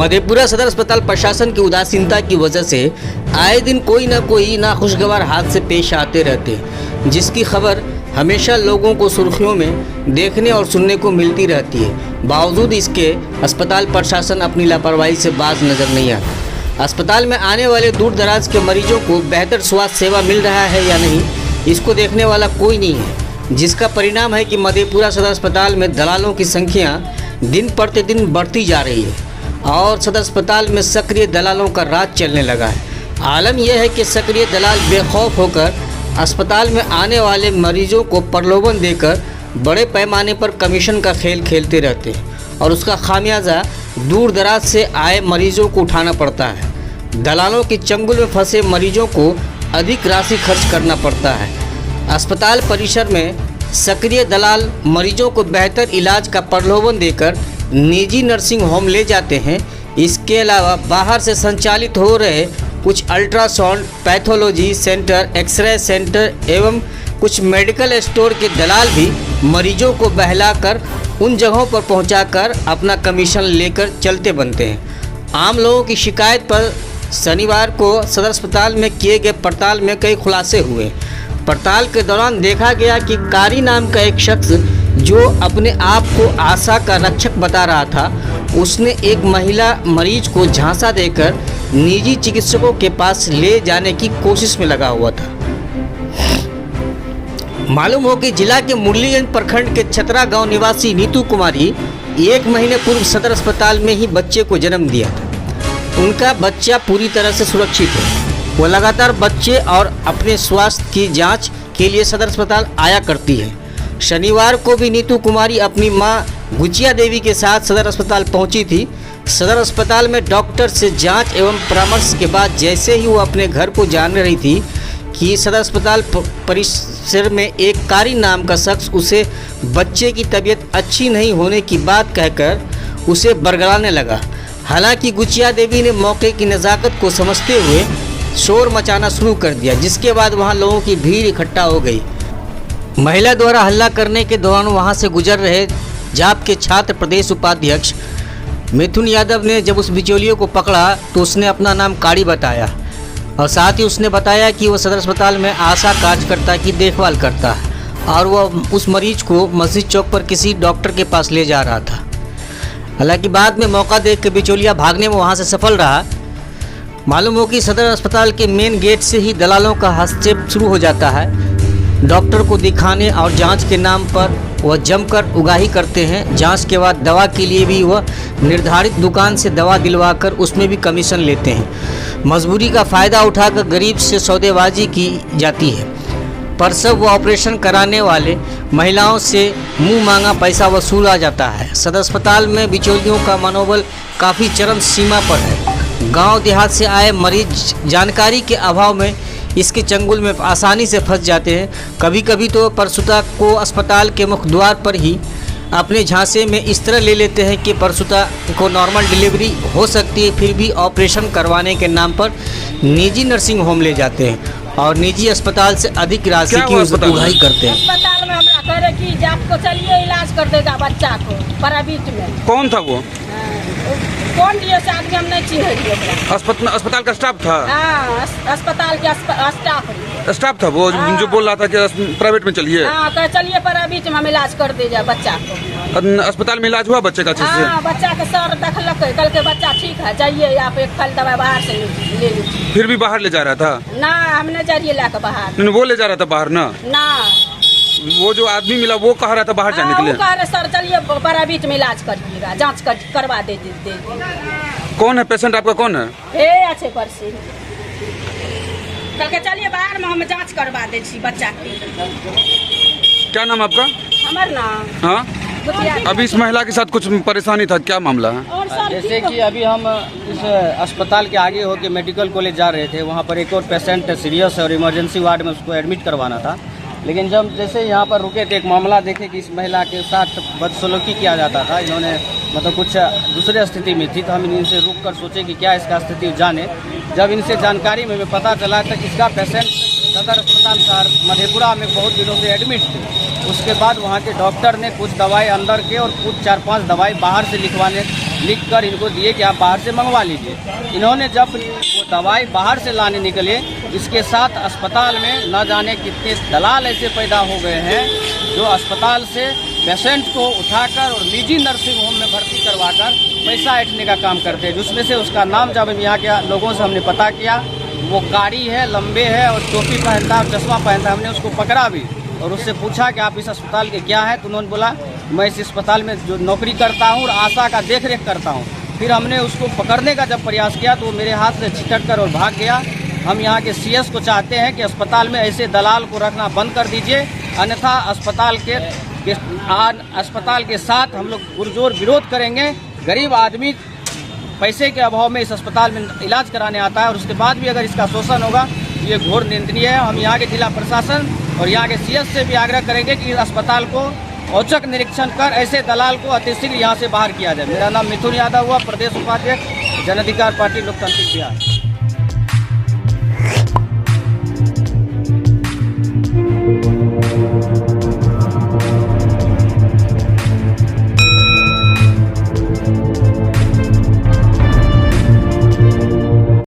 मधेपुरा सदर अस्पताल प्रशासन की उदासीनता की वजह से आए दिन कोई नाखुशगवार हादसे पेश आते रहते हैं, जिसकी खबर हमेशा लोगों को सुर्खियों में देखने और सुनने को मिलती रहती है। बावजूद इसके अस्पताल प्रशासन अपनी लापरवाही से बाज नजर नहीं आता। अस्पताल में आने वाले दूर दराज के मरीजों को बेहतर स्वास्थ्य सेवा मिल रहा है या नहीं, इसको देखने वाला कोई नहीं है, जिसका परिणाम है कि मधेपुरा सदर अस्पताल में दलालों की संख्या दिन प्रतिदिन बढ़ती जा रही है और सदर अस्पताल में सक्रिय दलालों का राज चलने लगा है। आलम यह है कि सक्रिय दलाल बेखौफ होकर अस्पताल में आने वाले मरीजों को प्रलोभन देकर बड़े पैमाने पर कमीशन का खेल खेलते रहते हैं और उसका खामियाजा दूर दराज से आए मरीजों को उठाना पड़ता है। दलालों के चंगुल में फंसे मरीजों को अधिक राशि खर्च करना पड़ता है। अस्पताल परिसर में सक्रिय दलाल मरीजों को बेहतर इलाज का प्रलोभन देकर निजी नर्सिंग होम ले जाते हैं। इसके अलावा बाहर से संचालित हो रहे कुछ ultrasound, pathology centre, X ray centre एवं कुछ मेडिकल स्टोर के दलाल भी मरीजों को बहलाकर उन जगहों पर पहुंचाकर अपना कमीशन लेकर चलते बनते हैं। आम लोगों की शिकायत पर शनिवार को सदर अस्पताल में किए गए पड़ताल में कई खुलासे हुए। पड़ताल के दौरान देखा गया कि कारी नाम का एक शख्स जो अपने आप को आशा का रक्षक बता रहा था, उसने एक महिला मरीज को झांसा देकर निजी चिकित्सकों के पास ले जाने की कोशिश में लगा हुआ था। मालूम हो कि जिला के मुरलीगंज प्रखंड के छतरा गांव निवासी नीतू कुमारी 1 महीने पूर्व सदर अस्पताल में ही बच्चे को जन्म दिया था। उनका बच्चा पूरी तरह से सुरक्षित है। वो लगातार बच्चे और अपने स्वास्थ्य की जांच के लिए सदर अस्पताल आया करती है। शनिवार को भी नीतू कुमारी अपनी मां गुचिया देवी के साथ सदर अस्पताल पहुंची थी। सदर अस्पताल में डॉक्टर से जांच एवं परामर्श के बाद जैसे ही वो अपने घर को जान रही थी कि सदर अस्पताल परिसर में एक कारी नाम का शख्स उसे बच्चे की तबीयत अच्छी नहीं होने की बात कहकर उसे बरगलाने लगा। हालांकि गुचिया देवी ने मौके की नज़ाकत को समझते हुए शोर मचाना शुरू कर दिया, जिसके बाद वहां लोगों की भीड़ इकट्ठा हो गई। महिला द्वारा हल्ला करने के दौरान वहां से गुजर रहे जाप के छात्र प्रदेश उपाध्यक्ष मिथुन यादव ने जब उस बिचौलियों को पकड़ा तो उसने अपना नाम काड़ी बताया और साथ ही उसने बताया कि वह सदर अस्पताल में आशा कार्यकर्ता की देखभाल करता है और वह उस मरीज को मस्जिद चौक पर किसी डॉक्टर के पास ले जा रहा था। हालांकि बाद में मौका देख के बिचौलिया भागने में वहां से सफल रहा। मालूम हो कि सदर अस्पताल के मेन गेट से ही दलालों का हस्तक्षेप शुरू हो जाता है। डॉक्टर को दिखाने और जांच के नाम पर वह जमकर उगाही करते हैं। जांच के बाद दवा के लिए भी वह निर्धारित दुकान से दवा दिलवाकर उसमें भी कमीशन लेते हैं। मजबूरी का फ़ायदा उठाकर गरीब से सौदेबाजी की जाती है। प्रसव व ऑपरेशन कराने वाले महिलाओं से मुंह मांगा पैसा वसूला जाता है। सदर अस्पताल में बिचौलियों का मनोबल काफ़ी चरम सीमा पर है। गाँव देहात से आए मरीज जानकारी के अभाव में इसके चंगुल में आसानी से फंस जाते हैं। कभी कभी तो प्रसूता को अस्पताल के मुख्य द्वार पर ही अपने झांसे में इस तरह ले लेते हैं कि प्रसूता को नॉर्मल डिलीवरी हो सकती है, फिर भी ऑपरेशन करवाने के नाम पर निजी नर्सिंग होम ले जाते हैं और निजी अस्पताल से अधिक राशि की उगाही करते हैं। अस्पताल में हमरा कह रहे कि आपको चलिए इलाज कर देगा बच्चा को प्राइवेट में। कौन था वो? कौन दिए से आदमी हम नहीं चिन्ह। अस्पताल का स्टाफ था? हाँ, अस्पताल के स्टाफ था वो जो बोल रहा था कि प्राइवेट में चलिए। हाँ, चलिए प्राइवेट में हम इलाज कर दीजिए बच्चा को। अस्पताल में इलाज हुआ बच्चे का अच्छे से? हाँ, बच्चा के सर देखलक, कल के बच्चा ठीक है, जाइए आप एक फल दवाई बाहर से ले लीजिए। फिर भी बाहर ले जा रहा था? ना, हम नहीं जा रही लाके बाहर। वो ले जा रहा था बाहर ना? वो जो आदमी मिला वो कह रहा था बाहर जाने के लिए? कह रहे सर चलिए प्राइवेट में इलाज करिएगा, जांच करवा दे। कौन है पेशेंट आपका? कौन है? अच्छे परसी चलिए बाहर में हम जांच करवा दे बच्चा के। क्या नाम आपका? हमार नाम? हाँ, अभी इस महिला के साथ कुछ परेशानी था, क्या मामला है? जैसे कि अभी हम इस अस्पताल के आगे होकर मेडिकल कॉलेज जा रहे थे, वहाँ पर एक और पेशेंट सीरियस है और इमरजेंसी वार्ड में उसको एडमिट करवाना था। लेकिन जब जैसे यहाँ पर रुके थे, एक मामला देखे कि इस महिला के साथ बदसलूकी किया जाता था। इन्होंने मतलब कुछ दूसरे स्थिति में थी, तो हम इनसे रुक कर सोचे कि क्या इसका स्थिति जाने। जब इनसे जानकारी में पता चला कि इसका पेशेंट सदर अस्पताल शहर मधेपुरा में बहुत दिनों से एडमिट थे। उसके बाद वहाँ के डॉक्टर ने कुछ दवाई अंदर के और कुछ 4-5 दवाई बाहर से लिख कर इनको दिए कि आप बाहर से मंगवा लीजिए। इन्होंने जब वो दवाई बाहर से लाने निकले, इसके साथ अस्पताल में न जाने कितने दलाल ऐसे पैदा हो गए हैं जो अस्पताल से पेशेंट को उठाकर और निजी नर्सिंग होम में भर्ती करवाकर पैसा ऐंठने का काम करते हैं। जिसमें से उसका नाम जब यहाँ के लोगों से हमने पता किया, वो कारी है, लंबे है और टोपी पहनता है और चश्मा पहनता है। हमने उसको पकड़ा भी और उससे पूछा कि आप इस अस्पताल के क्या है, तो उन्होंने बोला मैं इस अस्पताल में जो नौकरी करता हूँ और आशा का देख रेख करता हूँ। फिर हमने उसको पकड़ने का जब प्रयास किया तो वो मेरे हाथ से छिटक कर और भाग गया। हम यहाँ के CS को चाहते हैं कि अस्पताल में ऐसे दलाल को रखना बंद कर दीजिए, अन्यथा अस्पताल के साथ हम लोग पुरजोर विरोध करेंगे। गरीब आदमी पैसे के अभाव में इस अस्पताल में इलाज कराने आता है और उसके बाद भी अगर इसका शोषण होगा ये घोर निंदनीय है। हम यहाँ के जिला प्रशासन और यहाँ के CS से भी आग्रह करेंगे कि इस अस्पताल को औचक निरीक्षण कर ऐसे दलाल को अतिशीघ्र यहाँ से बाहर किया जाए। मेरा नाम मिथुन यादव हुआ, प्रदेश उपाध्यक्ष जन अधिकार पार्टी लोकतांत्रिक बिहार।